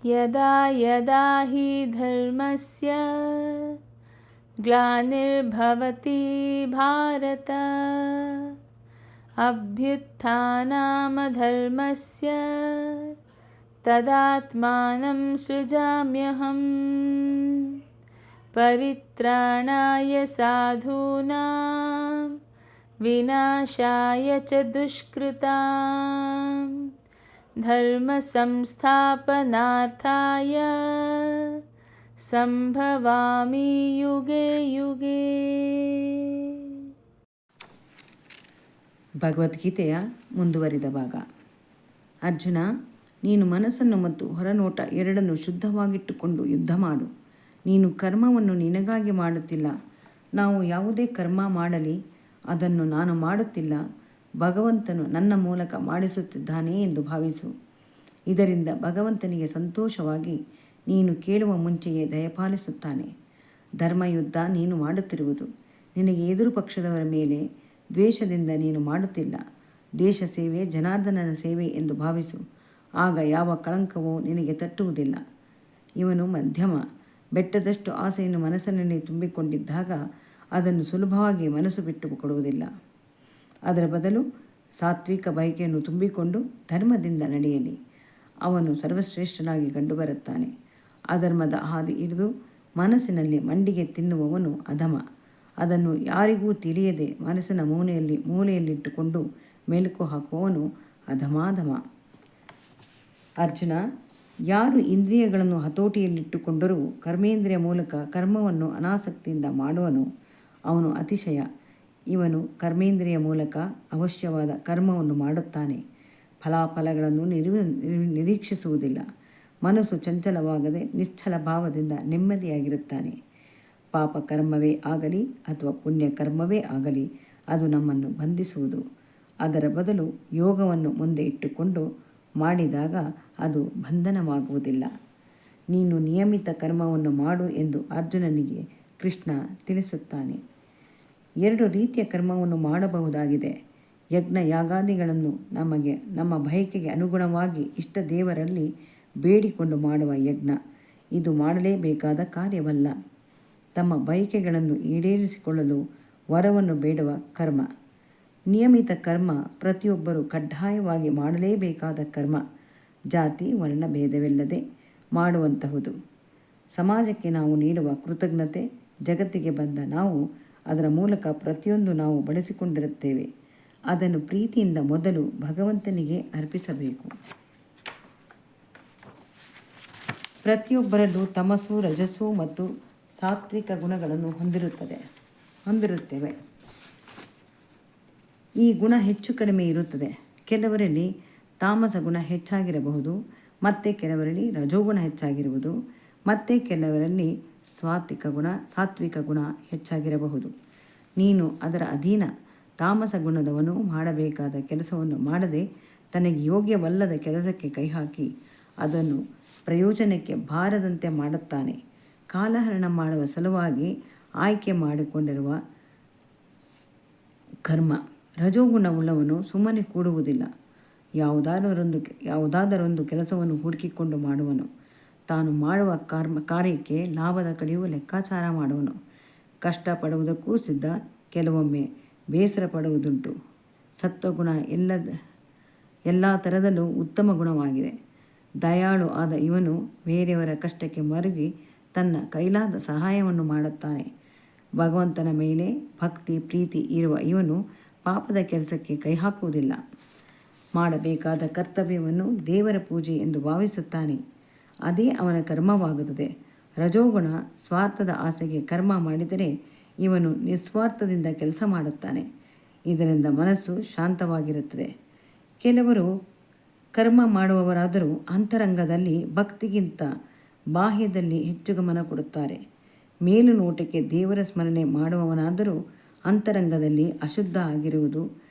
ಯದಾ ಯದಾ ಹಿ ಧರ್ಮಸ್ಯ ಗ್ಲಾನಿರ್ಭವತಿ ಭಾರತ ಅಭ್ಯುತ್ಥಾನಮಧರ್ಮಸ್ಯ ತದಾತ್ಮಾನಂ ಸೃಜಾಮ್ಯಹಂ ಪರಿತ್ರಾಣಾಯ ಸಾಧೂನಾಂ ವಿನಾಶಾಯ ಚ ದುಷ್ಕೃತಾಂ ಧರ್ಮ ಸಂಸ್ಥಾಪನಾರ್ಥಾಯ ಸಂಭವಾಮಿ ಯುಗೆ ಯುಗೆ. ಭಗವದ್ಗೀತೆಯ ಮುಂದುವರಿದ ಭಾಗ. ಅರ್ಜುನ, ನೀನು ಮನಸ್ಸನ್ನು ಮತ್ತು ಹೊರನೋಟ ಎರಡನ್ನು ಶುದ್ಧವಾಗಿಟ್ಟುಕೊಂಡು ಯುದ್ಧ ಮಾಡು. ನೀನು ಕರ್ಮವನ್ನು ನಿನಗಾಗಿ ಮಾಡುತ್ತಿಲ್ಲ. ನಾವು ಯಾವುದೇ ಕರ್ಮ ಮಾಡಲಿ ಅದನ್ನು ನಾನು ಮಾಡುತ್ತಿಲ್ಲ, ಭಗವಂತನು ನನ್ನ ಮೂಲಕ ಮಾಡಿಸುತ್ತಿದ್ದಾನೆ ಎಂದು ಭಾವಿಸು. ಇದರಿಂದ ಭಗವಂತನಿಗೆ ಸಂತೋಷವಾಗಿ ನೀನು ಕೇಳುವ ಮುಂಚೆಯೇ ದಯಪಾಲಿಸುತ್ತಾನೆ. ಧರ್ಮಯುದ್ಧ ನೀನು ಮಾಡುತ್ತಿರುವುದು ನಿನಗೆ ಎದುರು ಪಕ್ಷದವರ ಮೇಲೆ ದ್ವೇಷದಿಂದ ನೀನು ಮಾಡುತ್ತಿಲ್ಲ. ದೇಶ ಸೇವೆ ಜನಾರ್ದನನ ಸೇವೆ ಎಂದು ಭಾವಿಸು. ಆಗ ಯಾವ ಕಳಂಕವೂ ನಿನಗೆ ತಟ್ಟುವುದಿಲ್ಲ. ಇವನು ಮಧ್ಯಮ. ಬೆಟ್ಟದಷ್ಟು ಆಸೆಯನ್ನು ಮನಸ್ಸಿನಲ್ಲಿ ತುಂಬಿಕೊಂಡಿದ್ದಾಗ ಅದನ್ನು ಸುಲಭವಾಗಿ ಮನಸ್ಸು ಬಿಟ್ಟು ಕೊಡುವುದಿಲ್ಲ. ಅದರ ಬದಲು ಸಾತ್ವಿಕ ಬಯಕೆಯನ್ನು ತುಂಬಿಕೊಂಡು ಧರ್ಮದಿಂದ ನಡೆಯಲಿ. ಅವನು ಸರ್ವಶ್ರೇಷ್ಠನಾಗಿ ಕಂಡುಬರುತ್ತಾನೆ. ಅಧರ್ಮದ ಹಾದಿ ಹಿಡಿದು ಮನಸ್ಸಿನಲ್ಲಿ ಮಂಡಿಗೆ ತಿನ್ನುವವನು ಅಧಮ. ಅದನ್ನು ಯಾರಿಗೂ ತಿಳಿಯದೆ ಮನಸ್ಸಿನ ಮೂಲೆಯಲ್ಲಿಟ್ಟುಕೊಂಡು ಮೆಲುಕು ಹಾಕುವವನು ಅಧಮಾಧಮ. ಅರ್ಜುನ, ಯಾರು ಇಂದ್ರಿಯಗಳನ್ನು ಹತೋಟಿಯಲ್ಲಿಟ್ಟುಕೊಂಡರೂ ಕರ್ಮೇಂದ್ರಿಯ ಮೂಲಕ ಕರ್ಮವನ್ನು ಅನಾಸಕ್ತಿಯಿಂದ ಮಾಡುವನು ಅವನು ಅತಿಶಯ. ಇವನು ಕರ್ಮೇಂದ್ರಿಯ ಮೂಲಕ ಅವಶ್ಯವಾದ ಕರ್ಮವನ್ನು ಮಾಡುತ್ತಾನೆ. ಫಲಾಫಲಗಳನ್ನು ನಿರೀಕ್ಷಿಸುವುದಿಲ್ಲ. ಮನಸ್ಸು ಚಂಚಲವಾಗದೆ ನಿಶ್ಚಲ ಭಾವದಿಂದ ನೆಮ್ಮದಿಯಾಗಿರುತ್ತಾನೆ. ಪಾಪ ಕರ್ಮವೇ ಆಗಲಿ ಅಥವಾ ಪುಣ್ಯ ಕರ್ಮವೇ ಆಗಲಿ ಅದು ನಮ್ಮನ್ನು ಬಂಧಿಸುವುದು. ಅದರ ಬದಲು ಯೋಗವನ್ನು ಮುಂದೆ ಇಟ್ಟುಕೊಂಡು ಮಾಡಿದಾಗ ಅದು ಬಂಧನವಾಗುವುದಿಲ್ಲ. ನೀನು ನಿಯಮಿತ ಕರ್ಮವನ್ನು ಮಾಡು ಎಂದು ಅರ್ಜುನನಿಗೆ ಕೃಷ್ಣ ತಿಳಿಸುತ್ತಾನೆ. 2 ರೀತಿಯ ಕರ್ಮವನ್ನು ಮಾಡಬಹುದಾಗಿದೆ. ಯಜ್ಞ ಯಾಗಾದಿಗಳನ್ನು ನಮ್ಮ ಬಯಕೆಗೆ ಅನುಗುಣವಾಗಿ ಇಷ್ಟ ದೇವರಲ್ಲಿ ಬೇಡಿಕೊಂಡು ಮಾಡುವ ಯಜ್ಞ. ಇದು ಮಾಡಲೇಬೇಕಾದ ಕಾರ್ಯವಲ್ಲ. ತಮ್ಮ ಬಯಕೆಗಳನ್ನು ಈಡೇರಿಸಿಕೊಳ್ಳಲು ವರವನ್ನು ಬೇಡುವ ಕರ್ಮ. ನಿಯಮಿತ ಕರ್ಮ ಪ್ರತಿಯೊಬ್ಬರೂ ಕಡ್ಡಾಯವಾಗಿ ಮಾಡಲೇಬೇಕಾದ ಕರ್ಮ. ಜಾತಿ ವರ್ಣ ಭೇದವಿಲ್ಲದೆ ಮಾಡುವಂತಹುದು. ಸಮಾಜಕ್ಕೆ ನಾವು ನೀಡುವ ಕೃತಜ್ಞತೆ. ಜಗತ್ತಿಗೆ ಬಂದ ನಾವು ಅದರ ಮೂಲಕ ಪ್ರತಿಯೊಂದು ನಾವು ಬಳಸಿಕೊಂಡಿರುತ್ತೇವೆ. ಅದನ್ನು ಪ್ರೀತಿಯಿಂದ ಮೊದಲು ಭಗವಂತನಿಗೆ ಅರ್ಪಿಸಬೇಕು. ಪ್ರತಿಯೊಬ್ಬರಲ್ಲೂ ತಮಸ್ಸು ರಜಸ್ಸು ಮತ್ತು ಸಾತ್ವಿಕ ಗುಣಗಳನ್ನು ಹೊಂದಿರುತ್ತೇವೆ. ಈ ಗುಣ ಹೆಚ್ಚು ಕಡಿಮೆ ಇರುತ್ತದೆ. ಕೆಲವರಲ್ಲಿ ತಾಮಸ ಗುಣ ಹೆಚ್ಚಾಗಿರಬಹುದು, ಮತ್ತೆ ಕೆಲವರಲ್ಲಿ ರಜೋಗುಣ ಹೆಚ್ಚಾಗಿರುವುದು, ಮತ್ತೆ ಕೆಲವರಲ್ಲಿ ಸಾತ್ವಿಕ ಗುಣ ಹೆಚ್ಚಾಗಿರಬಹುದು. ನೀನು ಅದರ ಅಧೀನ. ತಾಮಸ ಗುಣದವನು ಮಾಡಬೇಕಾದ ಕೆಲಸವನ್ನು ಮಾಡದೆ ತನಗೆ ಯೋಗ್ಯವಲ್ಲದ ಕೆಲಸಕ್ಕೆ ಕೈಹಾಕಿ ಅದನ್ನು ಪ್ರಯೋಜನಕ್ಕೆ ಬಾರದಂತೆ ಮಾಡುತ್ತಾನೆ. ಕಾಲಹರಣ ಮಾಡುವ ಸಲುವಾಗಿ ಆಯ್ಕೆ ಮಾಡಿಕೊಂಡಿರುವ ಕರ್ಮ. ರಜೋಗುಣವುಳ್ಳವನು ಸುಮ್ಮನೆ ಕೂಡುವುದಿಲ್ಲ. ಯಾವುದಾದರೊಂದು ಕೆಲಸವನ್ನು ಹುಡುಕಿಕೊಂಡು ಮಾಡುವನು. ತಾನು ಮಾಡುವ ಕಾರ್ಯಕ್ಕೆ ಲಾಭದ ಕಡೆಯೂ ಲೆಕ್ಕಾಚಾರ ಮಾಡುವನು. ಕಷ್ಟಪಡುವುದಕ್ಕೂ ಸಿದ್ಧ. ಕೆಲವೊಮ್ಮೆ ಬೇಸರ ಪಡುವುದುಂಟು. ಸತ್ವಗುಣ ಎಲ್ಲ ಥರದಲ್ಲೂ ಉತ್ತಮ ಗುಣವಾಗಿದೆ. ದಯಾಳು ಆದ ಇವನು ಬೇರೆಯವರ ಕಷ್ಟಕ್ಕೆ ಮರುಗಿ ತನ್ನ ಕೈಲಾದ ಸಹಾಯವನ್ನು ಮಾಡುತ್ತಾನೆ. ಭಗವಂತನ ಮೇಲೆ ಭಕ್ತಿ ಪ್ರೀತಿ ಇರುವ ಇವನು ಪಾಪದ ಕೆಲಸಕ್ಕೆ ಕೈಹಾಕುವುದಿಲ್ಲ. ಮಾಡಬೇಕಾದ ಕರ್ತವ್ಯವನ್ನು ದೇವರ ಪೂಜೆ ಎಂದು ಭಾವಿಸುತ್ತಾನೆ. ಅದೇ ಅವನ ಕರ್ಮವಾಗುತ್ತದೆ. ರಜೋಗುಣ ಸ್ವಾರ್ಥದ ಆಸೆಗೆ ಕರ್ಮ ಮಾಡಿದರೆ ಇವನು ನಿಸ್ವಾರ್ಥದಿಂದ ಕೆಲಸ ಮಾಡುತ್ತಾನೆ. ಇದರಿಂದ ಮನಸ್ಸು ಶಾಂತವಾಗಿರುತ್ತದೆ. ಕೆಲವರು ಕರ್ಮ ಮಾಡುವವರಾದರೂ ಅಂತರಂಗದಲ್ಲಿ ಭಕ್ತಿಗಿಂತ ಬಾಹ್ಯದಲ್ಲಿ ಹೆಚ್ಚು ಗಮನ ಕೊಡುತ್ತಾರೆ. ಮೇಲು ನೋಟಕ್ಕೆ ದೇವರ ಸ್ಮರಣೆ ಮಾಡುವವನಾದರೂ ಅಂತರಂಗದಲ್ಲಿ ಅಶುದ್ಧ ಆಗಿರುವುದು,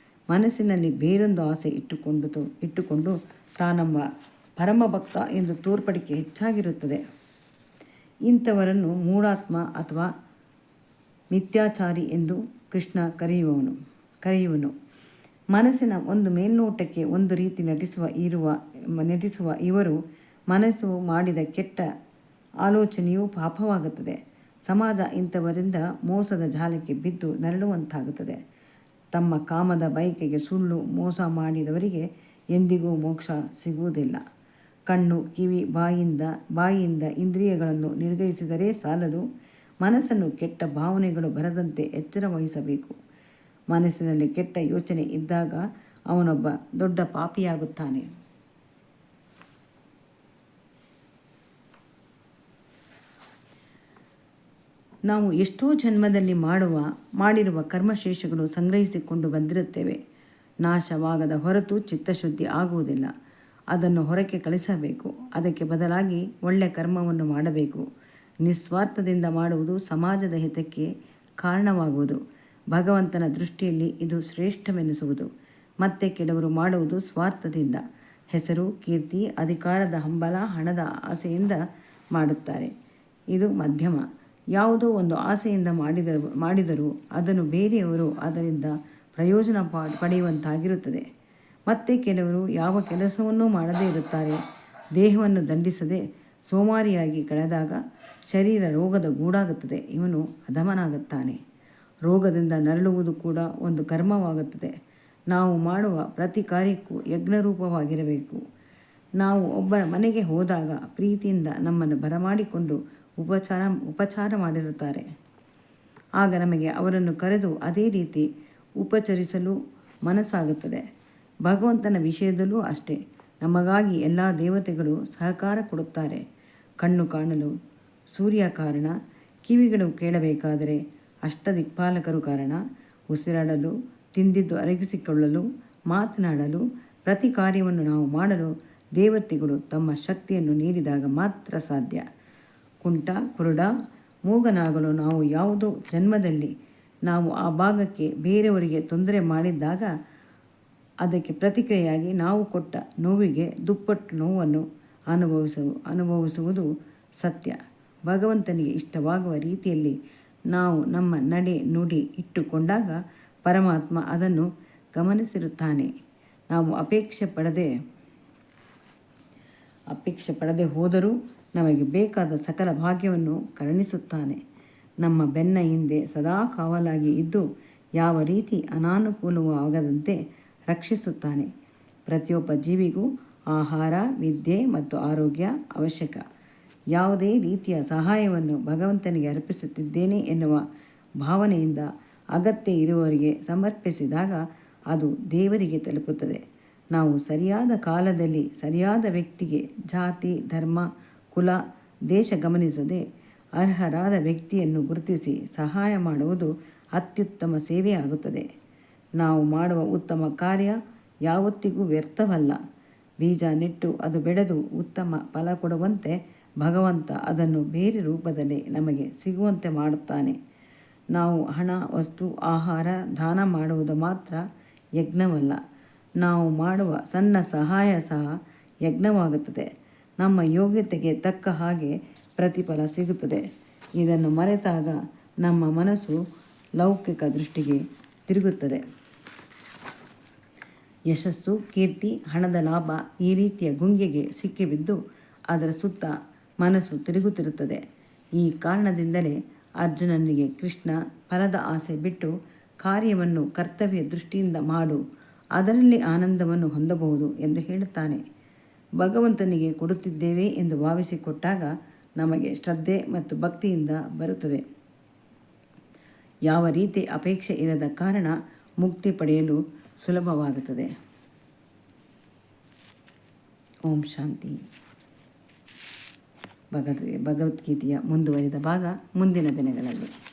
ಮನಸ್ಸಿನಲ್ಲಿ ಬೇರೊಂದು ಆಸೆ ಇಟ್ಟುಕೊಂಡು ತಾನಮ್ಮ ಪರಮಭಕ್ತ ಎಂದು ತೋರ್ಪಡಿಕೆ ಹೆಚ್ಚಾಗಿರುತ್ತದೆ. ಇಂಥವರನ್ನು ಮೂಢಾತ್ಮ ಅಥವಾ ಮಿಥ್ಯಾಚಾರಿ ಎಂದು ಕೃಷ್ಣ ಕರೆಯುವನು. ಮನಸ್ಸಿನ ಒಂದು ಮೇಲ್ನೋಟಕ್ಕೆ ಒಂದು ರೀತಿ ನಟಿಸುವ ಇವರು ಮನಸ್ಸು ಮಾಡಿದ ಕೆಟ್ಟ ಆಲೋಚನೆಯೂ ಪಾಪವಾಗುತ್ತದೆ. ಸಮಾಜ ಇಂಥವರಿಂದ ಮೋಸದ ಜಾಲಕ್ಕೆ ಬಿದ್ದು ನರಳುವಂತಾಗುತ್ತದೆ. ತಮ್ಮ ಕಾಮದ ಬಯಕೆಗೆ ಸುಳ್ಳು ಮೋಸ ಮಾಡಿದವರಿಗೆ ಎಂದಿಗೂ ಮೋಕ್ಷ ಸಿಗುವುದಿಲ್ಲ. ಕಣ್ಣು, ಕಿವಿ, ಬಾಯಿಯಿಂದ ಇಂದ್ರಿಯಗಳನ್ನು ನಿರ್ಗಹಿಸಿದರೆ ಸಾಲದು. ಮನಸ್ಸನ್ನು ಕೆಟ್ಟ ಭಾವನೆಗಳು ಬರದಂತೆ ಎಚ್ಚರ ವಹಿಸಬೇಕು. ಮನಸ್ಸಿನಲ್ಲಿ ಕೆಟ್ಟ ಯೋಚನೆ ಇದ್ದಾಗ ಅವನೊಬ್ಬ ದೊಡ್ಡ ಪಾಪಿಯಾಗುತ್ತಾನೆ. ನಾವು ಎಷ್ಟೋ ಜನ್ಮದಲ್ಲಿ ಮಾಡಿರುವ ಕರ್ಮಶೇಷಗಳು ಸಂಗ್ರಹಿಸಿಕೊಂಡು ಬಂದಿರುತ್ತೇವೆ. ನಾಶವಾಗದ ಹೊರತು ಚಿತ್ತಶುದ್ಧಿ ಆಗುವುದಿಲ್ಲ. ಅದನ್ನು ಹೊರಕ್ಕೆ ಕಳಿಸಬೇಕು. ಅದಕ್ಕೆ ಬದಲಾಗಿ ಒಳ್ಳೆಯ ಕರ್ಮವನ್ನು ಮಾಡಬೇಕು. ನಿಸ್ವಾರ್ಥದಿಂದ ಮಾಡುವುದು ಸಮಾಜದ ಹಿತಕ್ಕೆ ಕಾರಣವಾಗುವುದು. ಭಗವಂತನ ದೃಷ್ಟಿಯಲ್ಲಿ ಇದು ಶ್ರೇಷ್ಠವೆನಿಸುವುದು. ಮತ್ತೆ ಕೆಲವರು ಮಾಡುವುದು ಸ್ವಾರ್ಥದಿಂದ, ಹೆಸರು, ಕೀರ್ತಿ, ಅಧಿಕಾರದ ಹಂಬಲ, ಹಣದ ಆಸೆಯಿಂದ ಮಾಡುತ್ತಾರೆ. ಇದು ಮಧ್ಯಮ. ಯಾವುದೋ ಒಂದು ಆಸೆಯಿಂದ ಮಾಡಿದರೂ ಅದನ್ನು ಬೇರೆಯವರು ಅದರಿಂದ ಪ್ರಯೋಜನ ಪಡೆಯುವಂತಾಗಿರುತ್ತದೆ. ಮತ್ತೆ ಕೆಲವರು ಯಾವ ಕೆಲಸವನ್ನೂ ಮಾಡದೇ ಇರುತ್ತಾರೆ. ದೇಹವನ್ನು ದಂಡಿಸದೆ ಸೋಮಾರಿಯಾಗಿ ಕಳೆದಾಗ ಶರೀರ ರೋಗದ ಗೂಡಾಗುತ್ತದೆ. ಇವನು ಅಧಮನಾಗುತ್ತಾನೆ. ರೋಗದಿಂದ ನರಳುವುದು ಕೂಡ ಒಂದು ಕರ್ಮವಾಗುತ್ತದೆ. ನಾವು ಮಾಡುವ ಪ್ರತಿ ಕಾರ್ಯಕ್ಕೂ ಯಜ್ಞರೂಪವಾಗಿರಬೇಕು. ನಾವು ಒಬ್ಬರ ಮನೆಗೆ ಹೋದಾಗ ಪ್ರೀತಿಯಿಂದ ನಮ್ಮನ್ನು ಬರಮಾಡಿಕೊಂಡು ಉಪಚಾರ ಮಾಡಿರುತ್ತಾರೆ. ಆಗ ನಮಗೆ ಅವರನ್ನು ಕರೆದು ಅದೇ ರೀತಿ ಉಪಚರಿಸಲು ಮನಸ್ಸಾಗುತ್ತದೆ. ಭಗವಂತನ ವಿಷಯದಲ್ಲೂ ಅಷ್ಟೇ. ನಮಗಾಗಿ ಎಲ್ಲ ದೇವತೆಗಳು ಸಹಕಾರ ಕೊಡುತ್ತಾರೆ. ಕಣ್ಣು ಕಾಣಲು ಸೂರ್ಯ ಕಾರಣ, ಕಿವಿಗಳು ಕೇಳಬೇಕಾದರೆ ಅಷ್ಟದಿಕ್ಪಾಲಕರು ಕಾರಣ, ಉಸಿರಾಡಲು, ತಿಂದಿದ್ದು ಅರಗಿಸಿಕೊಳ್ಳಲು, ಮಾತನಾಡಲು, ಪ್ರತಿ ಕಾರ್ಯವನ್ನು ನಾವು ಮಾಡಲು ದೇವತೆಗಳು ತಮ್ಮ ಶಕ್ತಿಯನ್ನು ನೀಡಿದಾಗ ಮಾತ್ರ ಸಾಧ್ಯ. ಕುಂಟ, ಕುರುಡ, ಮೂಗನಾಗಲು ನಾವು ಯಾವುದೋ ಜನ್ಮದಲ್ಲಿ ನಾವು ಆ ಭಾಗಕ್ಕೆ ಬೇರೆಯವರಿಗೆ ತೊಂದರೆ ಮಾಡಿದ್ದಾಗ ಅದಕ್ಕೆ ಪ್ರತಿಕ್ರಿಯೆಯಾಗಿ ನಾವು ಕೊಟ್ಟ ನೋವಿಗೆ ದುಪ್ಪಟ್ಟು ನೋವನ್ನು ಅನುಭವಿಸುವುದು ಸತ್ಯ. ಭಗವಂತನಿಗೆ ಇಷ್ಟವಾಗುವ ರೀತಿಯಲ್ಲಿ ನಾವು ನಮ್ಮ ನಡೆ ನುಡಿ ಇಟ್ಟುಕೊಂಡಾಗ ಪರಮಾತ್ಮ ಅದನ್ನು ಗಮನಿಸಿರುತ್ತಾನೆ. ನಾವು ಅಪೇಕ್ಷೆ ಪಡದೆ ಹೋದರೂ ನಮಗೆ ಬೇಕಾದ ಸಕಲ ಭಾಗ್ಯವನ್ನು ಕರುಣಿಸುತ್ತಾನೆ. ನಮ್ಮ ಬೆನ್ನ ಹಿಂದೆ ಸದಾ ಕಾವಲಾಗಿ ಇದ್ದು ಯಾವ ರೀತಿ ಅನಾನುಕೂಲವೂ ಆಗದಂತೆ ರಕ್ಷಿಸುತ್ತಾನೆ. ಪ್ರತಿಯೊಬ್ಬ ಜೀವಿಗೂ ಆಹಾರ, ವಿದ್ಯೆ ಮತ್ತು ಆರೋಗ್ಯ ಅವಶ್ಯಕ. ಯಾವುದೇ ರೀತಿಯ ಸಹಾಯವನ್ನು ಭಗವಂತನಿಗೆ ಅರ್ಪಿಸುತ್ತಿದ್ದೇನೆ ಎನ್ನುವ ಭಾವನೆಯಿಂದ ಅಗತ್ಯ ಇರುವವರಿಗೆ ಸಮರ್ಪಿಸಿದಾಗ ಅದು ದೇವರಿಗೆ ತಲುಪುತ್ತದೆ. ನಾವು ಸರಿಯಾದ ಕಾಲದಲ್ಲಿ ಸರಿಯಾದ ವ್ಯಕ್ತಿಗೆ ಜಾತಿ, ಧರ್ಮ, ಕುಲ, ದೇಶ ಗಮನಿಸದೆ ಅರ್ಹರಾದ ವ್ಯಕ್ತಿಯನ್ನು ಗುರುತಿಸಿ ಸಹಾಯ ಮಾಡುವುದು ಅತ್ಯುತ್ತಮ ಸೇವೆಯಾಗುತ್ತದೆ. ನಾವು ಮಾಡುವ ಉತ್ತಮ ಕಾರ್ಯ ಯಾವತ್ತಿಗೂ ವ್ಯರ್ಥವಲ್ಲ. ಬೀಜ ನೆಟ್ಟು ಅದು ಬೆಳೆದು ಉತ್ತಮ ಫಲ ಕೊಡುವಂತೆ ಭಗವಂತ ಅದನ್ನು ಬೇರೆ ರೂಪದಲ್ಲಿ ನಮಗೆ ಸಿಗುವಂತೆ ಮಾಡುತ್ತಾನೆ. ನಾವು ಹಣ, ವಸ್ತು, ಆಹಾರ ದಾನ ಮಾಡುವುದು ಮಾತ್ರ ಯಜ್ಞವಲ್ಲ. ನಾವು ಮಾಡುವ ಸಣ್ಣ ಸಹಾಯ ಸಹ ಯಜ್ಞವಾಗುತ್ತದೆ. ನಮ್ಮ ಯೋಗ್ಯತೆಗೆ ತಕ್ಕ ಹಾಗೆ ಪ್ರತಿಫಲ ಸಿಗುತ್ತದೆ. ಇದನ್ನು ಮರೆತಾಗ ನಮ್ಮ ಮನಸ್ಸು ಲೌಕಿಕ ದೃಷ್ಟಿಗೆ ತಿರುಗುತ್ತದೆ. ಯಶಸ್ಸು, ಕೀರ್ತಿ, ಹಣದ ಲಾಭ ಈ ರೀತಿಯ ಗುಂಗಿಗೆ ಸಿಕ್ಕಿಬಿದ್ದು ಅದರ ಸುತ್ತ ಮನಸ್ಸು ತಿರುಗುತ್ತಿರುತ್ತದೆ. ಈ ಕಾರಣದಿಂದಲೇ ಅರ್ಜುನನಿಗೆ ಕೃಷ್ಣ ಫಲದ ಆಸೆ ಬಿಟ್ಟು ಕಾರ್ಯವನ್ನು ಕರ್ತವ್ಯ ದೃಷ್ಟಿಯಿಂದ ಮಾಡು, ಅದರಲ್ಲಿ ಆನಂದವನ್ನು ಹೊಂದಬಹುದು ಎಂದು ಹೇಳುತ್ತಾನೆ. ಭಗವಂತನಿಗೆ ಕೊಡುತ್ತಿದ್ದೇವೆ ಎಂದು ಭಾವಿಸಿಕೊಟ್ಟಾಗ ನಮಗೆ ಶ್ರದ್ಧೆ ಮತ್ತು ಭಕ್ತಿಯಿಂದ ಬರುತ್ತದೆ. ಯಾವ ರೀತಿ ಅಪೇಕ್ಷೆ ಇರದ ಕಾರಣ ಮುಕ್ತಿ ಪಡೆಯಲು ಸುಲಭವಾಗುತ್ತದೆ. ಓಂ ಶಾಂತಿ. ಭಗವದ್ಗೀತೆಯ ಮುಂದುವರಿದ ಭಾಗ ಮುಂದಿನ ದಿನಗಳಲ್ಲಿ.